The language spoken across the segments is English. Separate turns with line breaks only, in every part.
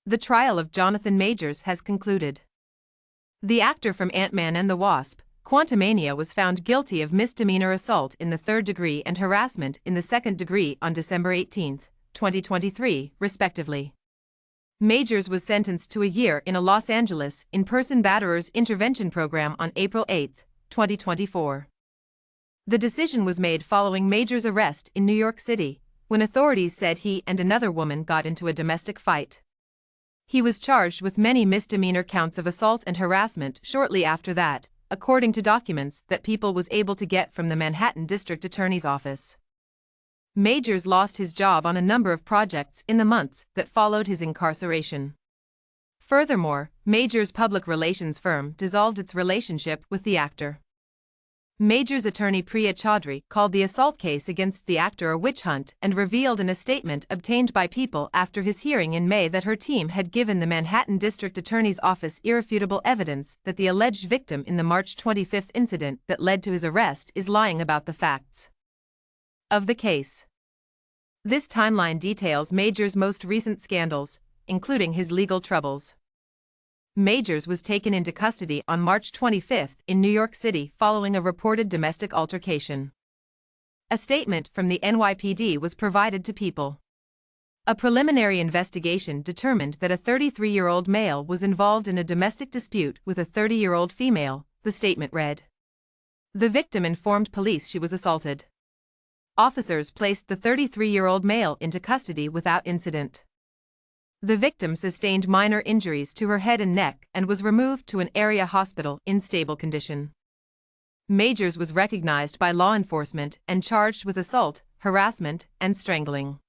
The trial of Jonathan Majors has concluded. The actor from Ant-Man and the Wasp, Quantumania, was found guilty of misdemeanor assault in the third degree and harassment in the second degree on December 18, 2023, respectively. Majors was sentenced to a year in a Los Angeles in-person batterers intervention program on April 8, 2024. The decision was made following Majors' arrest in New York City, when authorities said he and another woman got into a domestic fight. He was charged with many misdemeanor counts of assault and harassment shortly after that, according to documents that People was able to get from the Manhattan District Attorney's Office. Majors lost his job on a number of projects in the months that followed his incarceration. Furthermore, Majors' public relations firm dissolved its relationship with the actor. Majors' attorney Priya Chaudhry called the assault case against the actor a witch hunt and revealed in a statement obtained by People after his hearing in May that her team had given the Manhattan District Attorney's Office irrefutable evidence that the alleged victim in the March 25 incident that led to his arrest is lying about the facts of the case. This timeline details Majors' most recent scandals, including his legal troubles. Majors was taken into custody on March 25 in New York City following a reported domestic altercation. A statement from the NYPD was provided to People. A preliminary investigation determined that a 33-year-old male was involved in a domestic dispute with a 30-year-old female, the statement read. The victim informed police she was assaulted. Officers placed the 33-year-old male into custody without incident. The victim sustained minor injuries to her head and neck and was removed to an area hospital in stable condition. Majors was recognized by law enforcement and charged with assault, harassment, and strangling.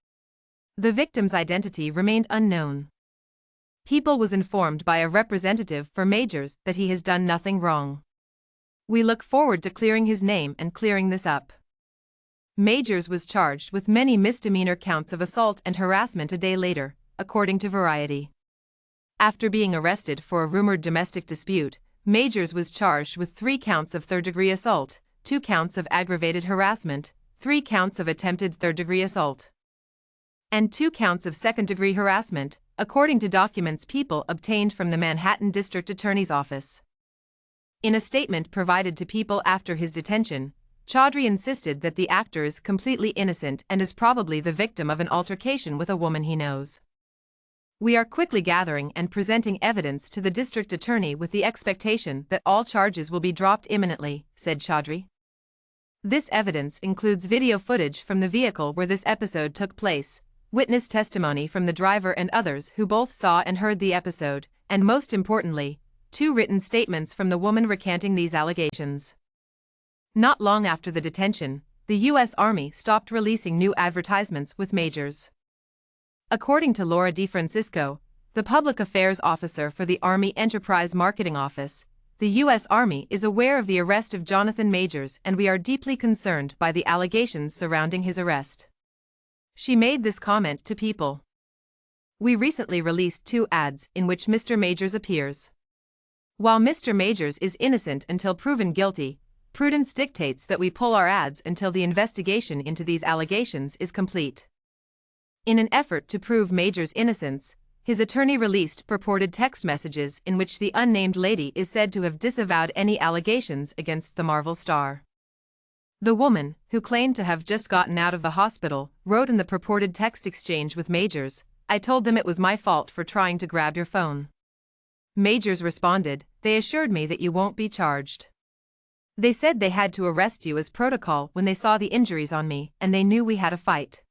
The victim's identity remained unknown. People was informed by a representative for Majors that he has done nothing wrong. We look forward to clearing his name and clearing this up. Majors was charged with many misdemeanor counts of assault and harassment a day later, according to Variety. After being arrested for a rumored domestic dispute, Majors was charged with 3 counts of third-degree assault, 2 counts of aggravated harassment, 3 counts of attempted third-degree assault, and 2 counts of second-degree harassment, according to documents People obtained from the Manhattan District Attorney's Office. In a statement provided to People after his detention, Chaudhry insisted that the actor is completely innocent and is probably the victim of an altercation with a woman he knows. We are quickly gathering and presenting evidence to the district attorney with the expectation that all charges will be dropped imminently, said Chaudhry. This evidence includes video footage from the vehicle where this episode took place, witness testimony from the driver and others who both saw and heard the episode, and most importantly, 2 written statements from the woman recanting these allegations. Not long after the detention, the U.S. Army stopped releasing new advertisements with Majors. According to Laura DeFrancisco, the public affairs officer for the Army Enterprise Marketing Office, the U.S. Army is aware of the arrest of Jonathan Majors and we are deeply concerned by the allegations surrounding his arrest. She made this comment to People. We recently released 2 ads in which Mr. Majors appears. While Mr. Majors is innocent until proven guilty, prudence dictates that we pull our ads until the investigation into these allegations is complete. In an effort to prove Majors' innocence, his attorney released purported text messages in which the unnamed lady is said to have disavowed any allegations against the Marvel star. The woman, who claimed to have just gotten out of the hospital, wrote in the purported text exchange with Majors, "I told them it was my fault for trying to grab your phone." Majors responded, "They assured me that you won't be charged. They said they had to arrest you as protocol when they saw the injuries on me and they knew we had a fight."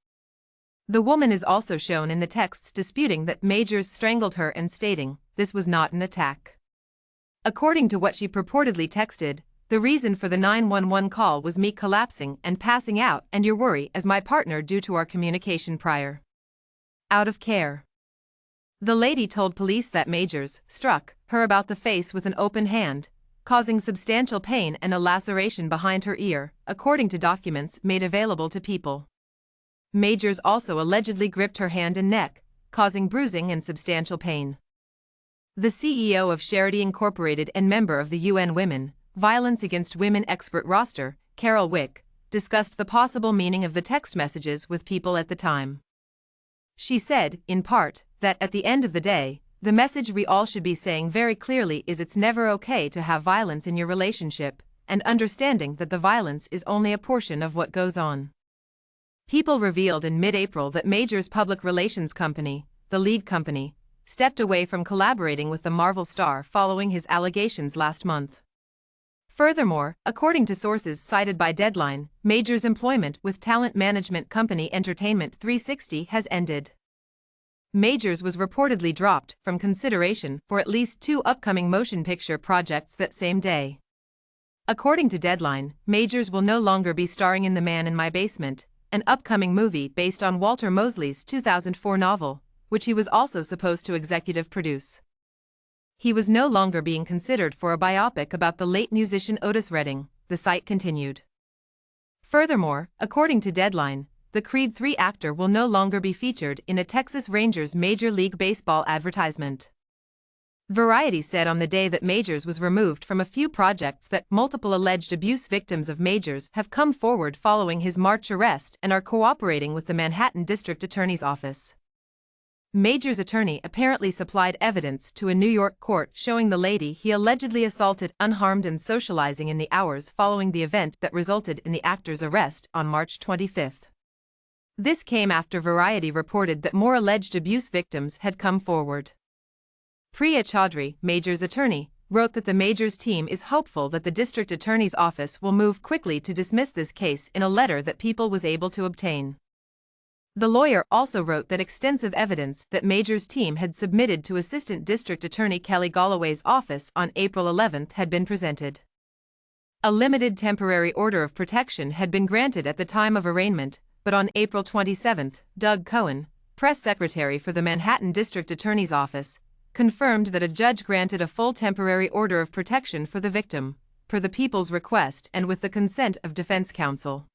The woman is also shown in the texts disputing that Majors strangled her and stating, "This was not an attack." According to what she purportedly texted, the reason for the 911 call was me collapsing and passing out and your worry as my partner due to our communication prior. Out of care. The lady told police that Majors struck her about the face with an open hand, causing substantial pain and a laceration behind her ear, according to documents made available to People. Majors also allegedly gripped her hand and neck, causing bruising and substantial pain. The CEO of Charity Incorporated and member of the UN Women, Violence Against Women expert roster, Carol Wick, discussed the possible meaning of the text messages with People at the time. She said, in part, that at the end of the day, the message we all should be saying very clearly is it's never okay to have violence in your relationship, and understanding that the violence is only a portion of what goes on. People revealed in mid-April that Major's public relations company, the lead company, stepped away from collaborating with the Marvel star following his allegations last month. Furthermore, according to sources cited by Deadline, Major's employment with talent management company Entertainment 360 has ended. Majors was reportedly dropped from consideration for at least 2 upcoming motion picture projects that same day. According to Deadline, Majors will no longer be starring in The Man in My Basement, an upcoming movie based on Walter Mosley's 2004 novel, which he was also supposed to executive produce. He was no longer being considered for a biopic about the late musician Otis Redding, the site continued. Furthermore, according to Deadline, the Creed 3 actor will no longer be featured in a Texas Rangers Major League Baseball advertisement. Variety said on the day that Majors was removed from a few projects that multiple alleged abuse victims of Majors have come forward following his March arrest and are cooperating with the Manhattan District Attorney's Office. Major's attorney apparently supplied evidence to a New York court showing the lady he allegedly assaulted unharmed and socializing in the hours following the event that resulted in the actor's arrest on March 25. This came after Variety reported that more alleged abuse victims had come forward. Priya Chaudhry, Major's attorney, wrote that the Majors team is hopeful that the district attorney's office will move quickly to dismiss this case in a letter that People was able to obtain. The lawyer also wrote that extensive evidence that Major's team had submitted to Assistant District Attorney Kelly Galloway's office on April 11 had been presented. A limited temporary order of protection had been granted at the time of arraignment, but on April 27, Doug Cohen, press secretary for the Manhattan District Attorney's Office, confirmed that a judge granted a full temporary order of protection for the victim, per the People's request and with the consent of defense counsel.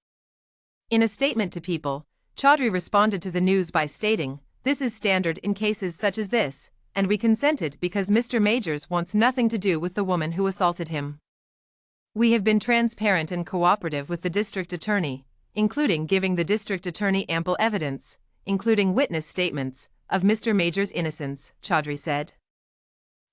In a statement to People, Chaudhry responded to the news by stating, "This is standard in cases such as this, and we consented because Mr. Majors wants nothing to do with the woman who assaulted him. We have been transparent and cooperative with the district attorney, including giving the district attorney ample evidence, including witness statements, of Mr. Majors' innocence," Chaudhry said.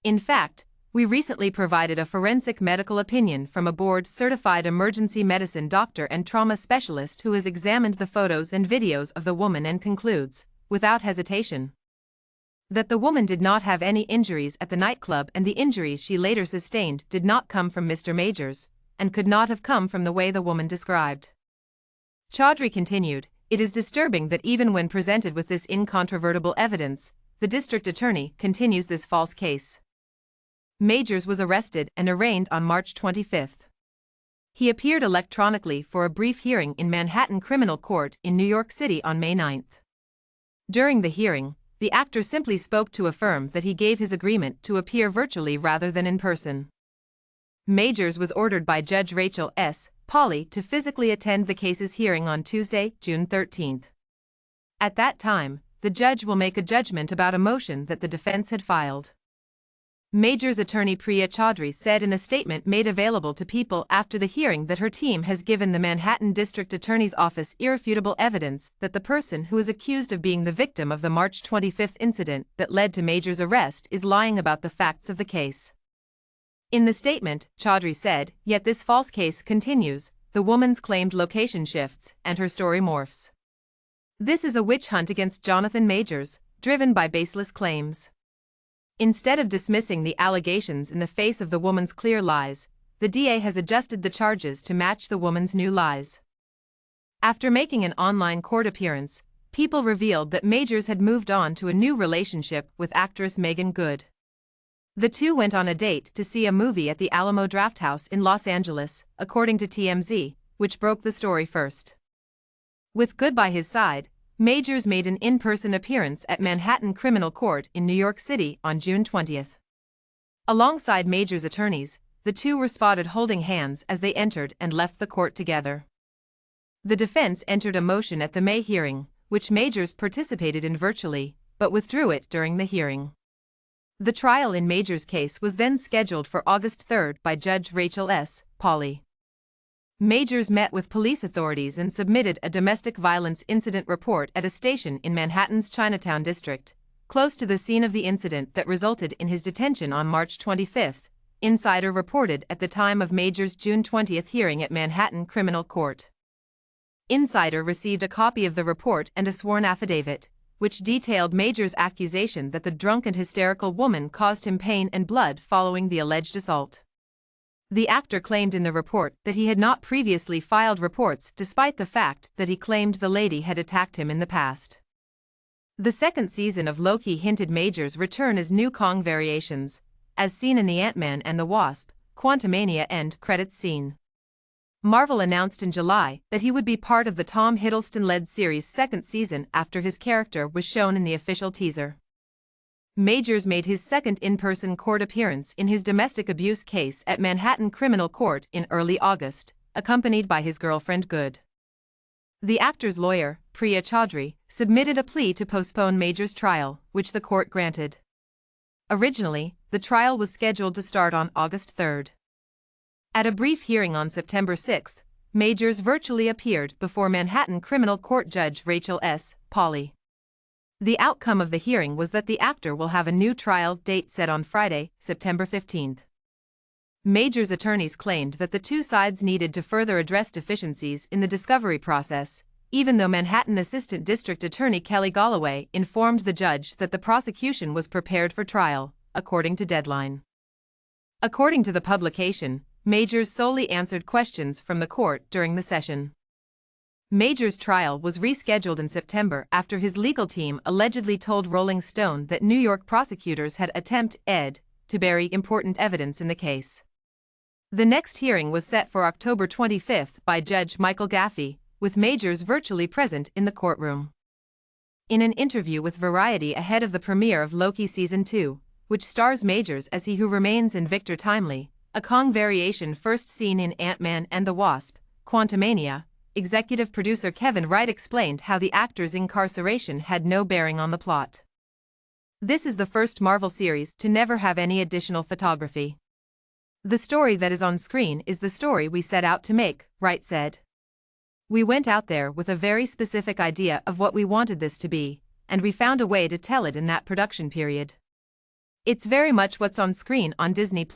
In fact, we recently provided a forensic medical opinion from a board-certified emergency medicine doctor and trauma specialist who has examined the photos and videos of the woman and concludes, without hesitation, that the woman did not have any injuries at the nightclub and the injuries she later sustained did not come from Mr. Majors, and could not have come from the way the woman described. Chaudhry continued, "It is disturbing that even when presented with this incontrovertible evidence, the district attorney continues this false case." Majors was arrested and arraigned on March 25. He appeared electronically for a brief hearing in Manhattan Criminal Court in New York City on May 9. During the hearing, the actor simply spoke to affirm that he gave his agreement to appear virtually rather than in person. Majors was ordered by Judge Rachel S. Pauley to physically attend the case's hearing on Tuesday, June 13. At that time, the judge will make a judgment about a motion that the defense had filed. Major's attorney Priya Chaudhry said in a statement made available to People after the hearing that her team has given the Manhattan District Attorney's Office irrefutable evidence that the person who is accused of being the victim of the March 25 incident that led to Major's arrest is lying about the facts of the case. In the statement, Chaudhry said, "Yet this false case continues, the woman's claimed location shifts, and her story morphs. This is a witch hunt against Jonathan Majors, driven by baseless claims." Instead of dismissing the allegations in the face of the woman's clear lies, the DA has adjusted the charges to match the woman's new lies. After making an online court appearance, People revealed that Majors had moved on to a new relationship with actress Meagan Good. The two went on a date to see a movie at the Alamo Drafthouse in Los Angeles, according to TMZ, which broke the story first. With Good by his side, Majors made an in-person appearance at Manhattan Criminal Court in New York City on June 20. Alongside Majors' attorneys, the two were spotted holding hands as they entered and left the court together. The defense entered a motion at the May hearing, which Majors participated in virtually, but withdrew it during the hearing. The trial in Majors' case was then scheduled for August 3 by Judge Rachel S. Pauley. Majors met with police authorities and submitted a domestic violence incident report at a station in Manhattan's Chinatown district, close to the scene of the incident that resulted in his detention on March 25, Insider reported at the time of Major's June 20 hearing at Manhattan Criminal Court. Insider received a copy of the report and a sworn affidavit, which detailed Major's accusation that the drunk and hysterical woman caused him pain and blood following the alleged assault. The actor claimed in the report that he had not previously filed reports despite the fact that he claimed the lady had attacked him in the past. The second season of Loki hinted Major's return as new Kong variations, as seen in the Ant-Man and the Wasp, Quantumania end credits scene. Marvel announced in July that he would be part of the Tom Hiddleston-led series' second season after his character was shown in the official teaser. Majors made his second in-person court appearance in his domestic abuse case at Manhattan Criminal Court in early August, accompanied by his girlfriend Good. The actor's lawyer, Priya Chaudhry, submitted a plea to postpone Major's trial, which the court granted. Originally, the trial was scheduled to start on August 3. At a brief hearing on September 6, Majors virtually appeared before Manhattan Criminal Court Judge Rachel S. Pauley. The outcome of the hearing was that the actor will have a new trial date set on Friday, September 15. Major's attorneys claimed that the two sides needed to further address deficiencies in the discovery process, even though Manhattan Assistant District Attorney Kelly Galloway informed the judge that the prosecution was prepared for trial, according to Deadline. According to the publication, Majors solely answered questions from the court during the session. Major's trial was rescheduled in September after his legal team allegedly told Rolling Stone that New York prosecutors had attempted to bury important evidence in the case. The next hearing was set for October 25 by Judge Michael Gaffey, with Majors virtually present in the courtroom. In an interview with Variety ahead of the premiere of Loki Season 2, which stars Majors as he who remains in Victor Timely, a Kong variation first seen in Ant-Man and the Wasp, Quantumania, executive producer Kevin Wright explained how the actor's incarceration had no bearing on the plot. This is the first Marvel series to never have any additional photography. The story that is on screen is the story we set out to make, Wright said. We went out there with a very specific idea of what we wanted this to be, and we found a way to tell it in that production period. It's very much what's on screen on Disney+.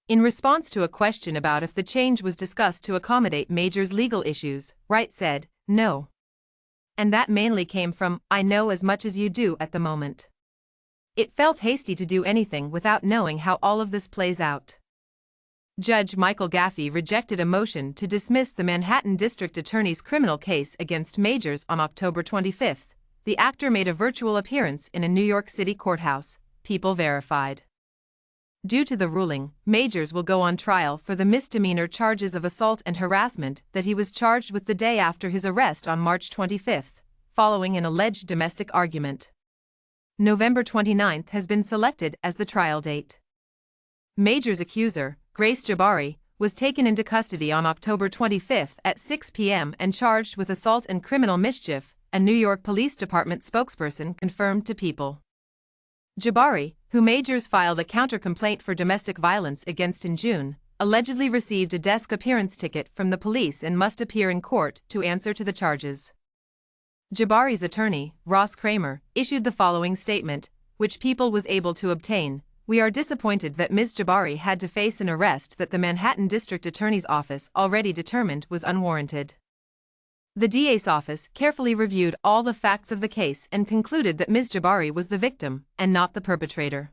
In response to a question about if the change was discussed to accommodate Major's legal issues, Wright said, "No. And that mainly came from, I know as much as you do at the moment. It felt hasty to do anything without knowing how all of this plays out." Judge Michael Gaffey rejected a motion to dismiss the Manhattan District Attorney's criminal case against Majors on October 25. The actor made a virtual appearance in a New York City courthouse, People verified. Due to the ruling, Majors will go on trial for the misdemeanor charges of assault and harassment that he was charged with the day after his arrest on March 25, following an alleged domestic argument. November 29 has been selected as the trial date. Majors' accuser, Grace Jabari, was taken into custody on October 25 at 6 p.m. and charged with assault and criminal mischief, a New York Police Department spokesperson confirmed to People. Jabari, who Majors filed a counter-complaint for domestic violence against in June, allegedly received a desk appearance ticket from the police and must appear in court to answer to the charges. Jabari's attorney, Ross Kramer, issued the following statement, which People was able to obtain: "We are disappointed that Ms. Jabari had to face an arrest that the Manhattan District Attorney's Office already determined was unwarranted." The DA's office carefully reviewed all the facts of the case and concluded that Ms. Jabari was the victim, and not the perpetrator.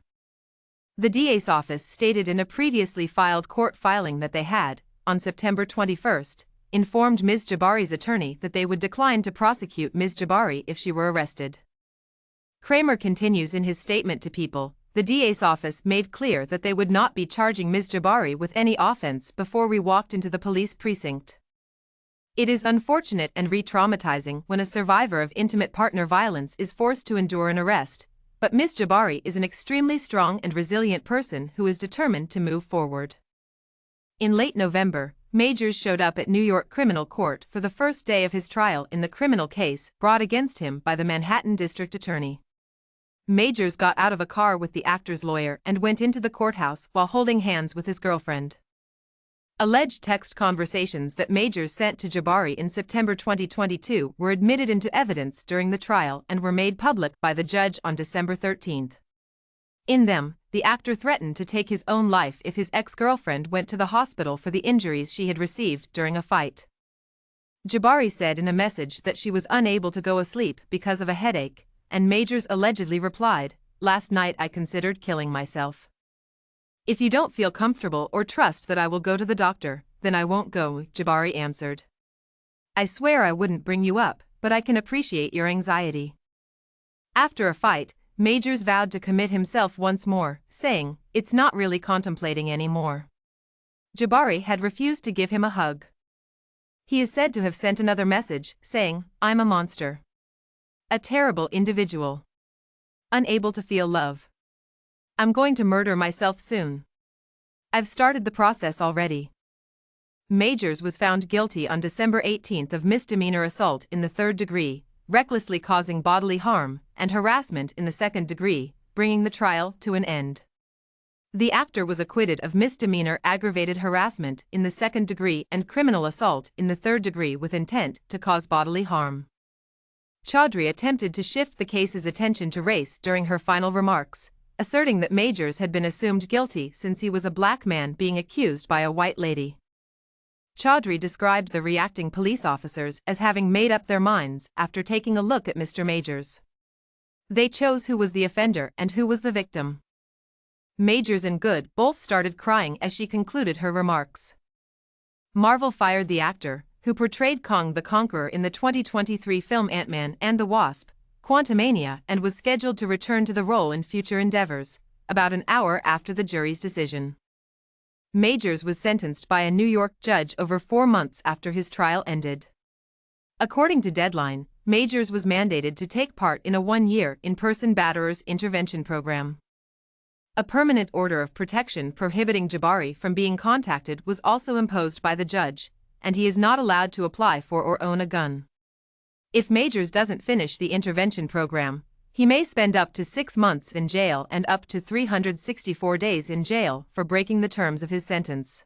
The DA's office stated in a previously filed court filing that they had, on September 21, informed Ms. Jabari's attorney that they would decline to prosecute Ms. Jabari if she were arrested. Kramer continues in his statement to People, "The DA's office made clear that they would not be charging Ms. Jabari with any offense before we walked into the police precinct. It is unfortunate and re-traumatizing when a survivor of intimate partner violence is forced to endure an arrest, but Ms. Jabari is an extremely strong and resilient person who is determined to move forward." In late November, Majors showed up at New York Criminal Court for the first day of his trial in the criminal case brought against him by the Manhattan District Attorney. Majors got out of a car with the actor's lawyer and went into the courthouse while holding hands with his girlfriend. Alleged text conversations that Majors sent to Jabari in September 2022 were admitted into evidence during the trial and were made public by the judge on December 13. In them, the actor threatened to take his own life if his ex-girlfriend went to the hospital for the injuries she had received during a fight. Jabari said in a message that she was unable to go asleep because of a headache, and Majors allegedly replied, "Last night I considered killing myself. If you don't feel comfortable or trust that I will go to the doctor, then I won't go," Jabari answered. "I swear I wouldn't bring you up, but I can appreciate your anxiety." After a fight, Majors vowed to commit himself once more, saying, "It's not really contemplating anymore." Jabari had refused to give him a hug. He is said to have sent another message, saying, "I'm a monster. A terrible individual. Unable to feel love. I'm going to murder myself soon. I've started the process already." Majors was found guilty on December 18 of misdemeanor assault in the third degree, recklessly causing bodily harm, and harassment in the second degree, bringing the trial to an end. The actor was acquitted of misdemeanor aggravated harassment in the second degree and criminal assault in the third degree with intent to cause bodily harm. Chaudhry attempted to shift the case's attention to race during her final remarks, asserting that Majors had been assumed guilty since he was a black man being accused by a white lady. Chaudhry described the reacting police officers as having made up their minds after taking a look at Mr. Majors. They chose who was the offender and who was the victim. Majors and Good both started crying as she concluded her remarks. Marvel fired the actor, who portrayed Kong the Conqueror in the 2023 film Ant-Man and the Wasp, Quantumania, and was scheduled to return to the role in future endeavors, about an hour after the jury's decision. Majors was sentenced by a New York judge over 4 months after his trial ended. According to Deadline, Majors was mandated to take part in a 1-year in-person batterers intervention program. A permanent order of protection prohibiting Jabari from being contacted was also imposed by the judge, and he is not allowed to apply for or own a gun. If Majors doesn't finish the intervention program, he may spend up to 6 months in jail and up to 364 days in jail for breaking the terms of his sentence.